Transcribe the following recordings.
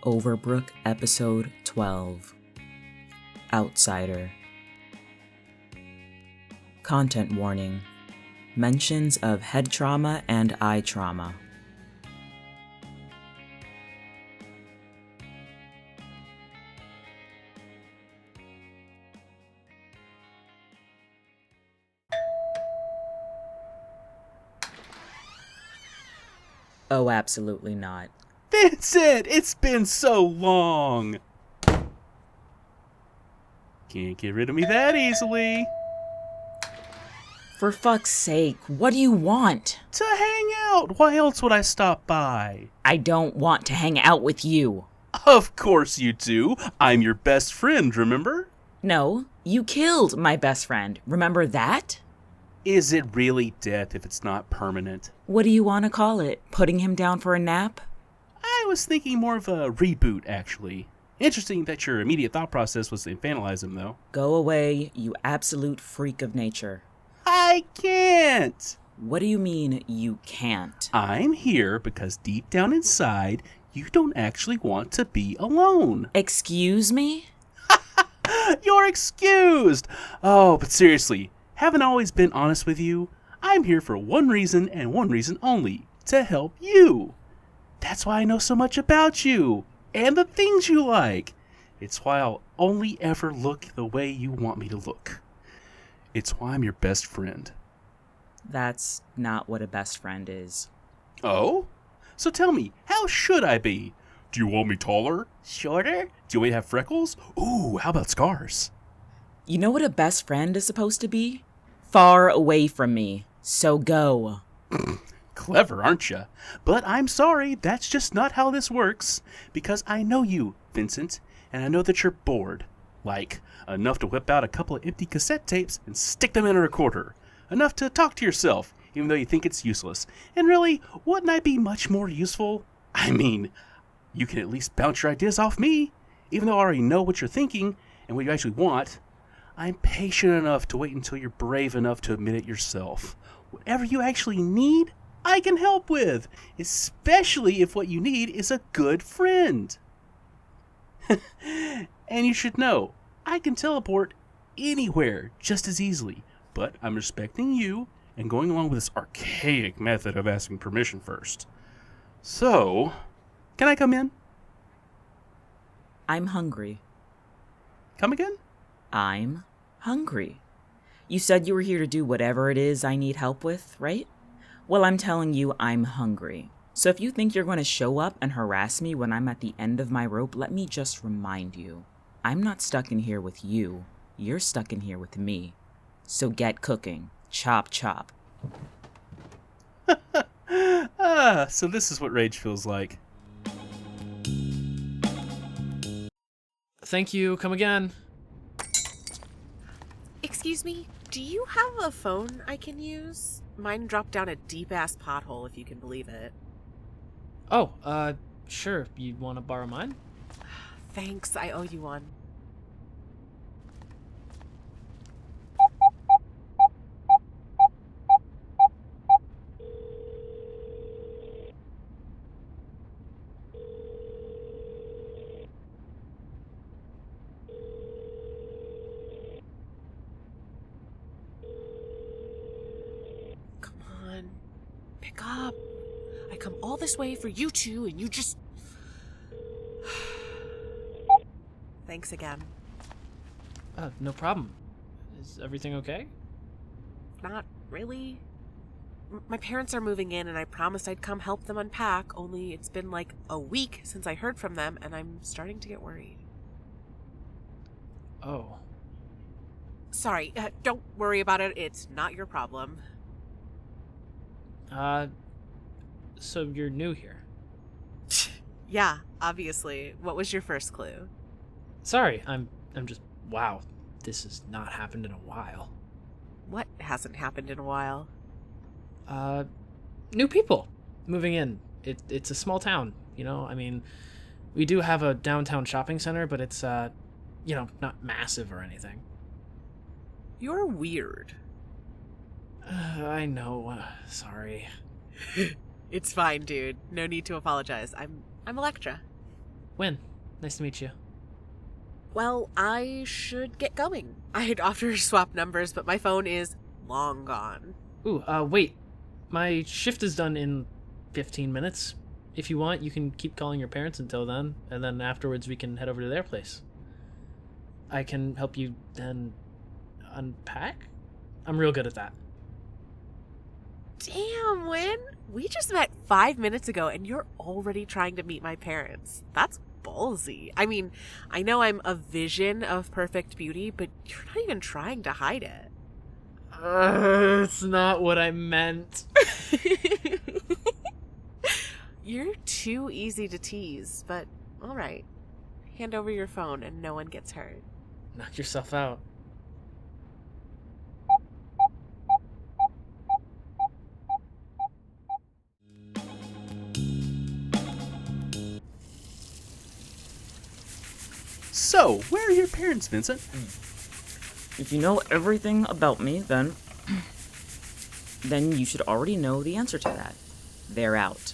Overbrook Episode 12 Outsider. Content warning. Mentions of head trauma and eye trauma. Oh, absolutely not. Vincent, it's been so long. Can't get rid of me that easily. For fuck's sake, what do you want? To hang out. Why else would I stop by? I don't want to hang out with you. Of course you do. I'm your best friend, remember? No, you killed my best friend. Remember that? Is it really death if it's not permanent? What do you want to call it? Putting him down for a nap? I was thinking more of a reboot, actually. Interesting that your immediate thought process was to infantilize him, though. Go away, you absolute freak of nature. I can't! What do you mean, you can't? I'm here because deep down inside, you don't actually want to be alone. Excuse me? You're excused! Oh, but seriously, haven't always been honest with you? I'm here for one reason and one reason only, to help you. That's why I know so much about you, and the things you like. It's why I'll only ever look the way you want me to look. It's why I'm your best friend. That's not what a best friend is. Oh? So tell me, how should I be? Do you want me taller? Shorter? Do you want me to have freckles? Ooh, how about scars? You know what a best friend is supposed to be? Far away from me. So go. Clever, aren't you? But I'm sorry, that's just not how this works. Because I know you, Vincent, and I know that you're bored. Like, enough to whip out a couple of empty cassette tapes and stick them in a recorder. Enough to talk to yourself, even though you think it's useless. And really, wouldn't I be much more useful? I mean, you can at least bounce your ideas off me, even though I already know what you're thinking and what you actually want. I'm patient enough to wait until you're brave enough to admit it yourself. Whatever you actually need, I can help with, especially if what you need is a good friend. And you should know, I can teleport anywhere just as easily, but I'm respecting you and going along with this archaic method of asking permission first. So, can I come in? I'm hungry. Come again? I'm hungry. You said you were here to do whatever it is I need help with, right? Well, I'm telling you, I'm hungry. So if you think you're going to show up and harass me when I'm at the end of my rope, let me just remind you. I'm not stuck in here with you. You're stuck in here with me. So get cooking. Chop, chop. So this is what rage feels like. Thank you. Come again. Excuse me, do you have a phone I can use? Mine dropped down a deep-ass pothole, if you can believe it. Oh, sure. You want to borrow mine? Thanks, I owe you one. Come on, pick up. I come all this way for you two, and you just... Thanks again. No problem. Is everything okay? Not really. My parents are moving in, and I promised I'd come help them unpack, only it's been like a week since I heard from them, and I'm starting to get worried. Oh. Sorry, don't worry about it. It's not your problem. So you're new here? Yeah, obviously. What was your first clue? Sorry, I'm just... Wow, this has not happened in a while. What hasn't happened in a while? New people moving in. It's a small town, you know? I mean, we do have a downtown shopping center, but it's, not massive or anything. You're weird. I know. Sorry. It's fine, dude. No need to apologize. I'm Elektra. Wynn, nice to meet you. Well, I should get going. I'd offer to swap numbers, but my phone is long gone. Ooh, wait. My shift is done in 15 minutes. If you want, you can keep calling your parents until then, and then afterwards we can head over to their place. I can help you then unpack? I'm real good at that. Damn, Wynn. We just met 5 minutes ago, and you're already trying to meet my parents. That's ballsy. I mean, I know I'm a vision of perfect beauty, but you're not even trying to hide it. It's not what I meant. You're too easy to tease, but all right. Hand over your phone and no one gets hurt. Knock yourself out. So, where are your parents, Vincent? If you know everything about me, then you should already know the answer to that. They're out.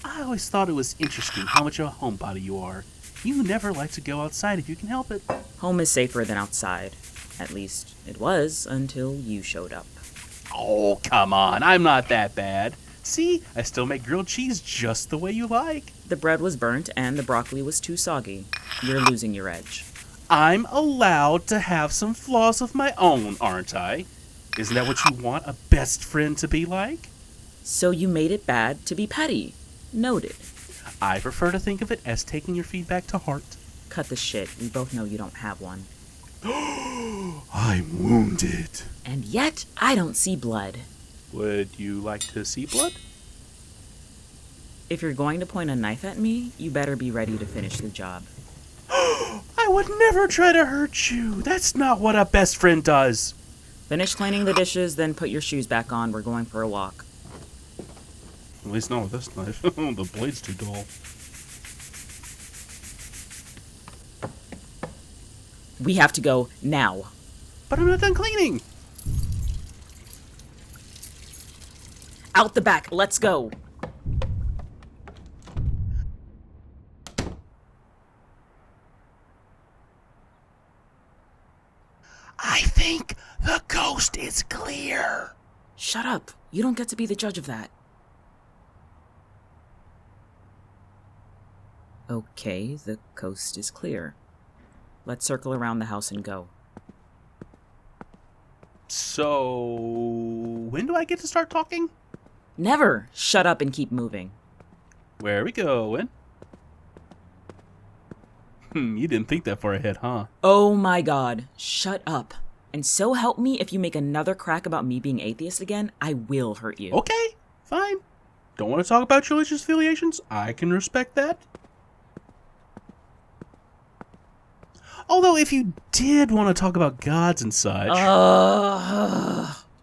I always thought it was interesting how much of a homebody you are. You never like to go outside if you can help it. Home is safer than outside. At least, it was until you showed up. Oh, come on. I'm not that bad. See, I still make grilled cheese just the way you like. The bread was burnt and the broccoli was too soggy. You're losing your edge. I'm allowed to have some flaws of my own, aren't I? Isn't that what you want a best friend to be like? So you made it bad to be petty. Noted. I prefer to think of it as taking your feedback to heart. Cut the shit. We both know you don't have one. I'm wounded. And yet, I don't see blood. Would you like to see blood? If you're going to point a knife at me, you better be ready to finish the job. I would never try to hurt you. That's not what a best friend does. Finish cleaning the dishes, then put your shoes back on. We're going for a walk. At least not with this knife. The blade's too dull. We have to go now. But I'm not done cleaning. Out the back. Let's go. I think the coast is clear. Shut up. You don't get to be the judge of that. Okay, the coast is clear. Let's circle around the house and go. So, when do I get to start talking? Never! Shut up and keep moving. Where are we going? You didn't think that far ahead, huh? Oh my god. Shut up. And so help me, if you make another crack about me being atheist again, I will hurt you. Okay, fine. Don't want to talk about your religious affiliations? I can respect that. Although, if you did want to talk about gods and such...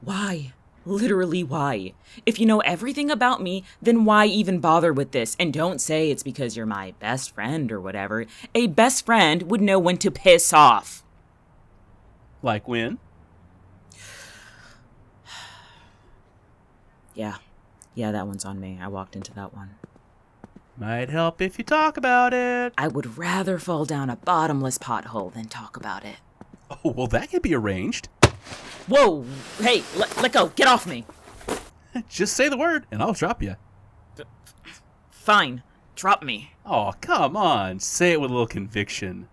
Why? Literally, why? If you know everything about me, then why even bother with this? And don't say it's because you're my best friend or whatever. A best friend would know when to piss off. Like when? Yeah, that one's on me. I walked into that one. Might help if you talk about it. I would rather fall down a bottomless pothole than talk about it. Oh, well, that could be arranged. Whoa! Hey, let go! Get off me! Just say the word, and I'll drop you. Fine. Drop me. Oh, come on. Say it with a little conviction.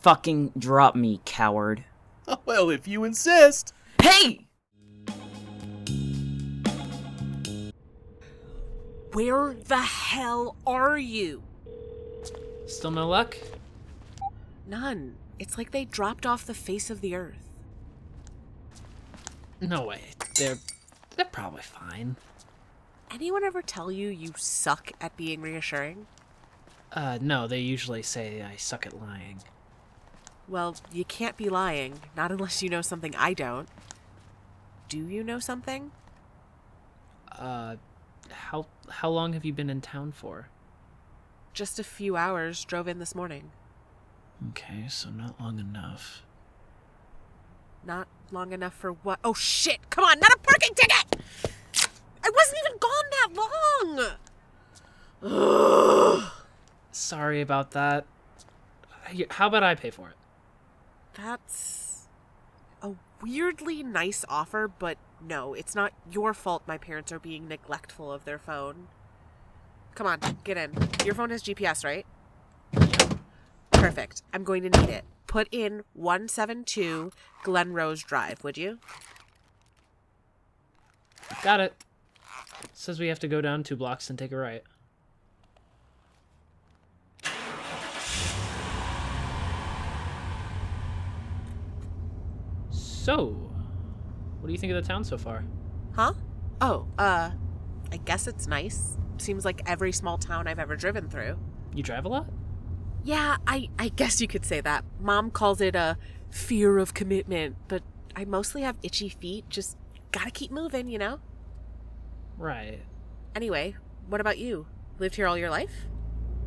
Fucking drop me, coward. Oh, well, if you insist. Hey! Where the hell are you? Still no luck? None. It's like they dropped off the face of the earth. No way. They're probably fine. Anyone ever tell you you suck at being reassuring? No, they usually say I suck at lying. Well, you can't be lying, not unless you know something I don't. Do you know something? How long have you been in town for? Just a few hours, drove in this morning. Okay, so not long enough. Not long enough for what? Oh shit, come on, not a parking ticket! I wasn't even gone that long! Ugh. Sorry. sorry about that. How about I pay for it? That's a weirdly nice offer, but no, it's not your fault my parents are being neglectful of their phone. Come on, get in. Your phone has GPS, right? Perfect. I'm going to need it. Put in 172 Glen Rose Drive, would you? Got it. Says we have to go down 2 blocks and take a right. So, what do you think of the town so far? Huh? Oh, I guess it's nice. Seems like every small town I've ever driven through. You drive a lot? Yeah, I guess you could say that. Mom calls it a fear of commitment, but I mostly have itchy feet. Just gotta keep moving, you know? Right. Anyway, what about you? Lived here all your life?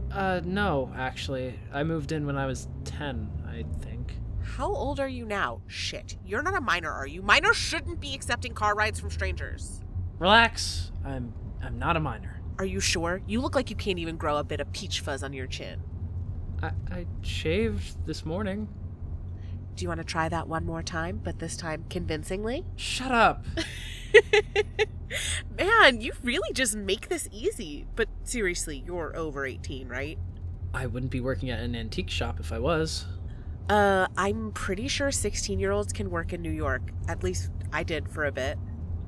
No, actually. I moved in when I was 10, I think. How old are you now? Shit, you're not a minor, are you? Minors shouldn't be accepting car rides from strangers. Relax. I'm not a minor. Are you sure? You look like you can't even grow a bit of peach fuzz on your chin. I shaved this morning. Do you want to try that one more time, but this time convincingly? Shut up. Man, you really just make this easy. But seriously, you're over 18, right? I wouldn't be working at an antique shop if I was. I'm pretty sure 16-year-olds can work in New York. At least I did for a bit.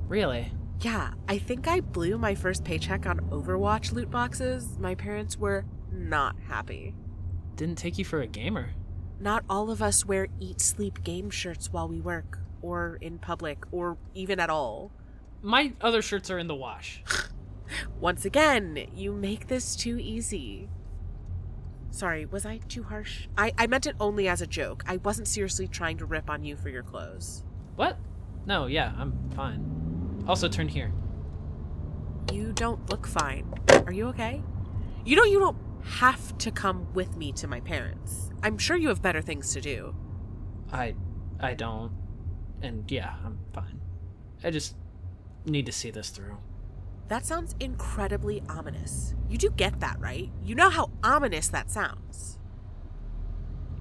Really? Yeah, I think I blew my first paycheck on Overwatch loot boxes. My parents were not happy. Didn't take you for a gamer. Not all of us wear eat, sleep game shirts while we work, or in public, or even at all. My other shirts are in the wash. Once again, you make this too easy. Sorry, was I too harsh? I meant it only as a joke. I wasn't seriously trying to rip on you for your clothes. What? No, yeah, I'm fine. Also, turn here. You don't look fine. Are you okay? You don't have to come with me to my parents. I'm sure you have better things to do. I don't. And yeah, I'm fine. I just need to see this through. That sounds incredibly ominous. You do get that, right? You know how ominous that sounds.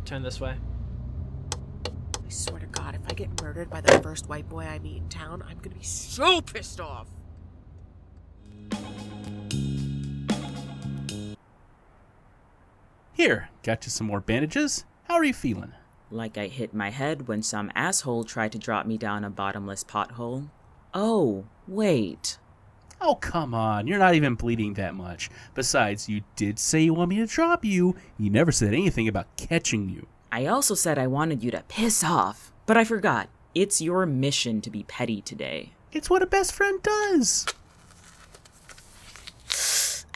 Turn this way. I swear to God, if I get murdered by the first white boy I meet in town, I'm gonna be so pissed off. Here, got you some more bandages. How are you feeling? Like I hit my head when some asshole tried to drop me down a bottomless pothole. Oh, wait. Oh, come on. You're not even bleeding that much. Besides, you did say you want me to drop you. You never said anything about catching you. I also said I wanted you to piss off, but I forgot. It's your mission to be petty today. It's what a best friend does.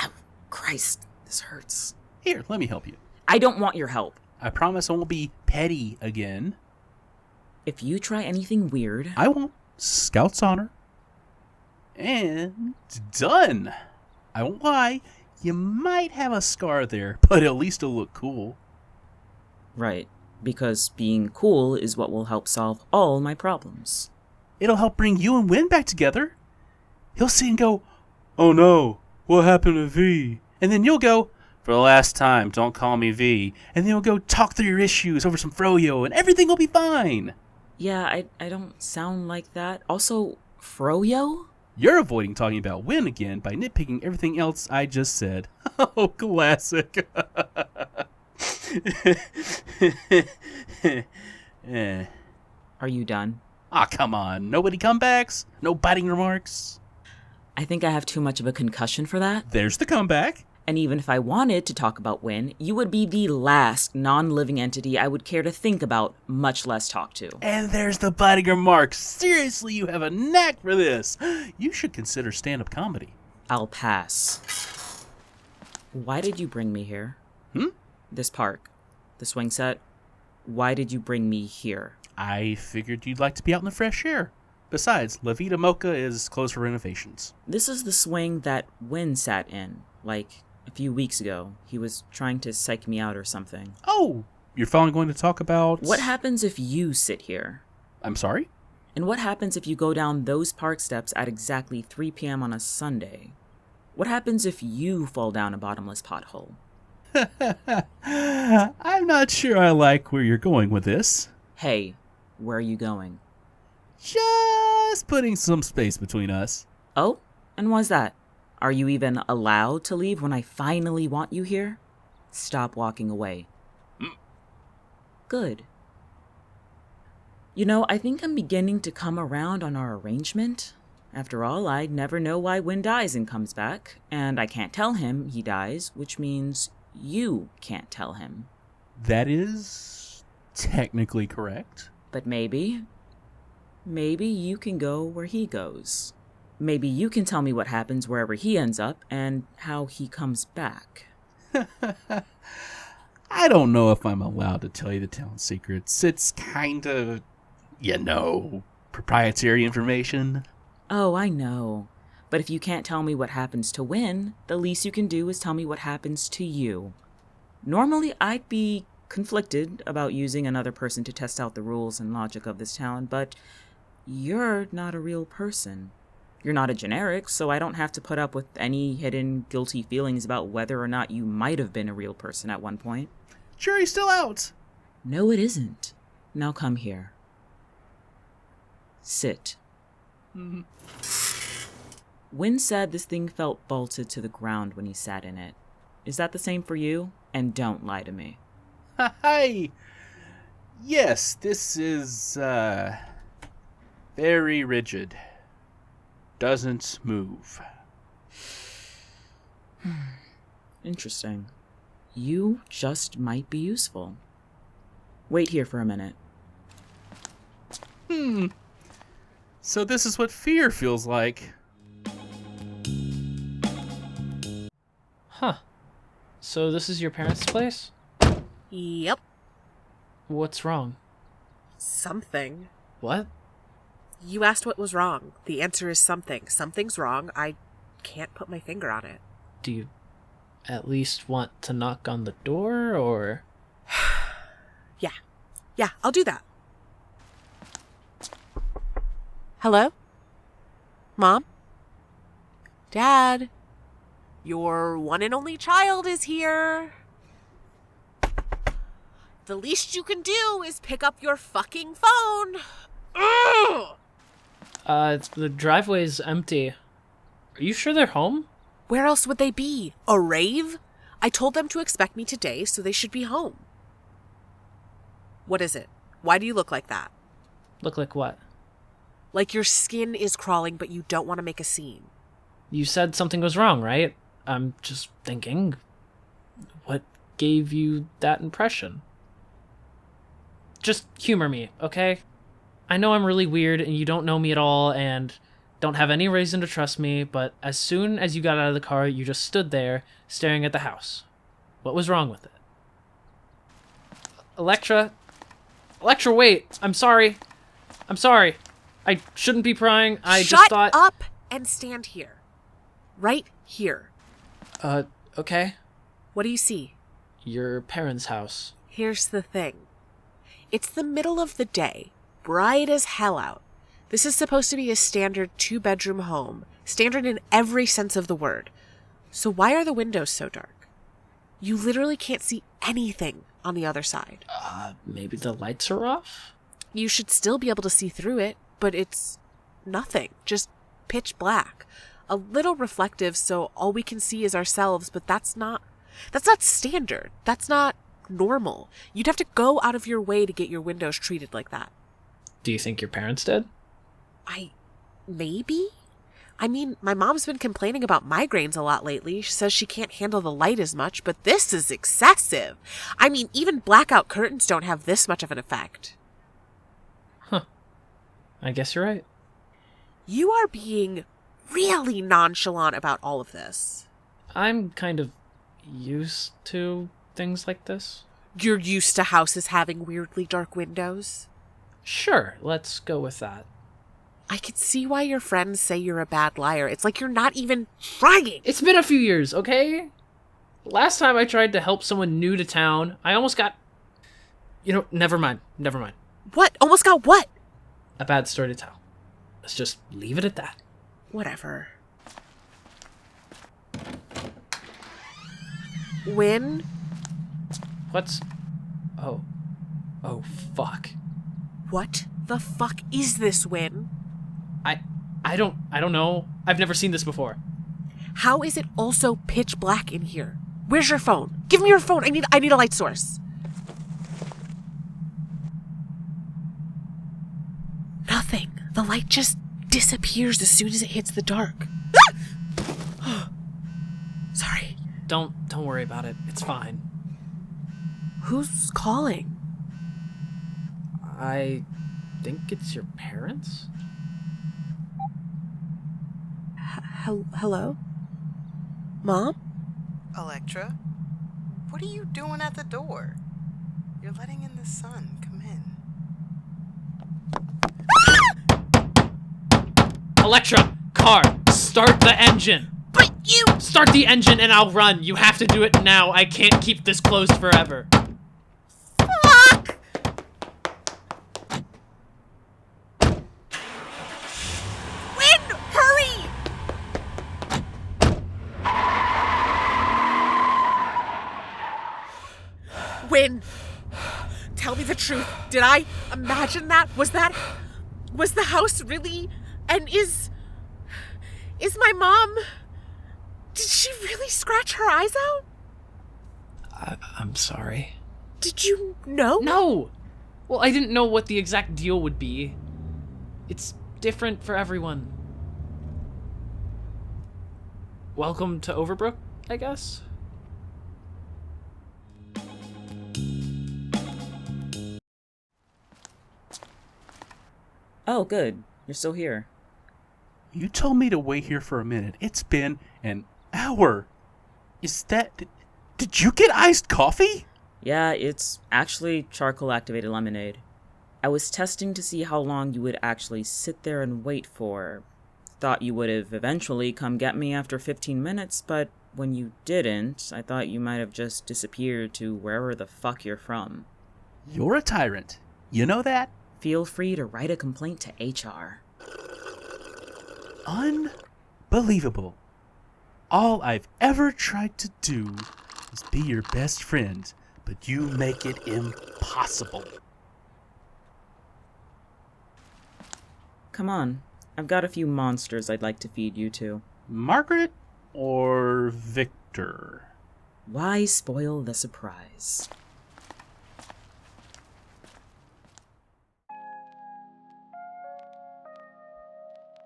Ow, Christ, this hurts. Here, let me help you. I don't want your help. I promise I won't be petty again. If you try anything weird... I won't. Scout's honor. And done. I won't lie. You might have a scar there, but at least it'll look cool. Right, because being cool is what will help solve all my problems. It'll help bring you and Wynn back together. He'll see and go, "Oh no, what happened to V?" And then you'll go, "For the last time, don't call me V." And then you'll go talk through your issues over some froyo and everything will be fine. Yeah, I don't sound like that. Also, froyo? You're avoiding talking about Wynn again by nitpicking everything else I just said. Oh, classic. Are you done? Ah, come on. Nobody comebacks? No biting remarks? I think I have too much of a concussion for that. There's the comeback. And even if I wanted to talk about Wynn, you would be the last non-living entity I would care to think about, much less talk to. And there's the biting remarks. Seriously, you have a knack for this. You should consider stand-up comedy. I'll pass. Why did you bring me here? This park, the swing set. Why did you bring me here? I figured you'd like to be out in the fresh air. Besides, La Vida Mocha is closed for renovations. This is the swing that Wynn sat in, like a few weeks ago. He was trying to psych me out or something. Oh, you're finally going to talk about... What happens if you sit here? I'm sorry? And what happens if you go down those park steps at exactly 3 p.m. on a Sunday? What happens if you fall down a bottomless pothole? I'm not sure I like where you're going with this. Hey, where are you going? Just putting some space between us. Oh, and why's that? Are you even allowed to leave when I finally want you here? Stop walking away. Good. You know, I think I'm beginning to come around on our arrangement. After all, I'd never know why Wynn dies and comes back, and I can't tell him he dies, which means you can't tell him. That is technically correct. But maybe you can go where he goes. Maybe you can tell me what happens wherever he ends up and how he comes back. I don't know if I'm allowed to tell you the town secrets. It's kind of, proprietary information. Oh, I know. But if you can't tell me what happens to Wynn, the least you can do is tell me what happens to you. Normally, I'd be conflicted about using another person to test out the rules and logic of this town, but you're not a real person. You're not a generic, so I don't have to put up with any hidden guilty feelings about whether or not you might have been a real person at one point. Jury's still out. No, it isn't. Now come here. Sit. Wynn said this thing felt bolted to the ground when he sat in it. Is that the same for you? And don't lie to me. Hi. Yes, this is, very rigid. Doesn't move. Interesting. You just might be useful. Wait here for a minute. So this is what fear feels like. Huh. So this is your parents' place? Yep. What's wrong? Something. What? You asked what was wrong. The answer is something. Something's wrong. I can't put my finger on it. Do you at least want to knock on the door, or? Yeah, I'll do that. Hello? Mom? Dad? Your one and only child is here. The least you can do is pick up your fucking phone. Ugh! The driveway's empty. Are you sure they're home? Where else would they be? A rave? I told them to expect me today, so they should be home. What is it? Why do you look like that? Look like what? Like your skin is crawling, but you don't want to make a scene. You said something was wrong, right? I'm just thinking. What gave you that impression? Just humor me, okay? I know I'm really weird and you don't know me at all and don't have any reason to trust me, but as soon as you got out of the car, you just stood there staring at the house. What was wrong with it? Elektra, wait! I'm sorry. I shouldn't be prying. I just thought... Shut up and stand here. Right here. Okay. What do you see? Your parents' house. Here's the thing. It's the middle of the day, bright as hell out. This is supposed to be a standard 2-bedroom home, standard in every sense of the word. So why are the windows so dark? You literally can't see anything on the other side. Maybe the lights are off? You should still be able to see through it, but it's nothing, just pitch black. A little reflective, so all we can see is ourselves, but that's not standard. That's not normal. You'd have to go out of your way to get your windows treated like that. Do you think your parents did? Maybe? I mean, my mom's been complaining about migraines a lot lately. She says she can't handle the light as much, but this is excessive. I mean, even blackout curtains don't have this much of an effect. Huh. I guess you're right. You are being really nonchalant about all of this. I'm kind of used to things like this. You're used to houses having weirdly dark windows? Sure, let's go with that. I can see why your friends say you're a bad liar. It's like you're not even trying. It's been a few years, okay? Last time I tried to help someone new to town, I almost got... never mind. What? Almost got what? A bad story to tell. Let's just leave it at that. Whatever. Wynn, What's... Oh. Oh, fuck. What the fuck is this, Wynn? I don't know. I've never seen this before. How is it also pitch black in here? Where's your phone? Give me your phone. I need a light source. Nothing. The light just disappears as soon as it hits the dark. Sorry. Don't worry about it. It's fine. Who's calling? I think it's your parents? Hello? Mom? Elektra, what are you doing at the door? You're letting in the sun. Come in. Elektra! Car! Start the engine! But you... Start the engine and I'll run! You have to do it now! I can't keep this closed forever! Fuck! Wynn, hurry! Wynn, tell me the truth. Did I imagine that? Was the house really? And is my mom... Did she really scratch her eyes out? I'm sorry. Did you know? No! Well, I didn't know what the exact deal would be. It's different for everyone. Welcome to Overbrook, I guess? Oh, good. You're still here. You told me to wait here for a minute. It's been an hour. Is that... Did you get iced coffee? Yeah, it's actually charcoal-activated lemonade. I was testing to see how long you would actually sit there and wait for. Thought you would have eventually come get me after 15 minutes, but when you didn't, I thought you might have just disappeared to wherever the fuck you're from. You're a tyrant. You know that? Feel free to write a complaint to HR. Unbelievable. All I've ever tried to do is be your best friend, but you make it impossible. Come on, I've got a few monsters I'd like to feed you to. Margaret or Victor? Why spoil the surprise?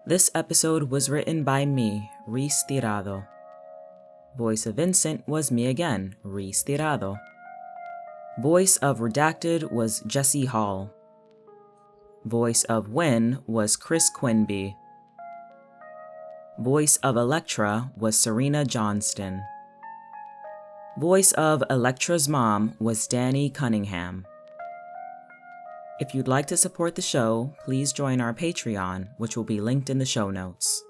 This episode was written by me, Rhys Tirado. Voice of Vincent was me again, Rhys Tirado. Voice of Redacted was Jesse Hall. Voice of Wynn was Chris Quinby. Voice of Elektra was Serina Johnston. Voice of Elektra's mom was Danny Cunningham. If you'd like to support the show, please join our Patreon, which will be linked in the show notes.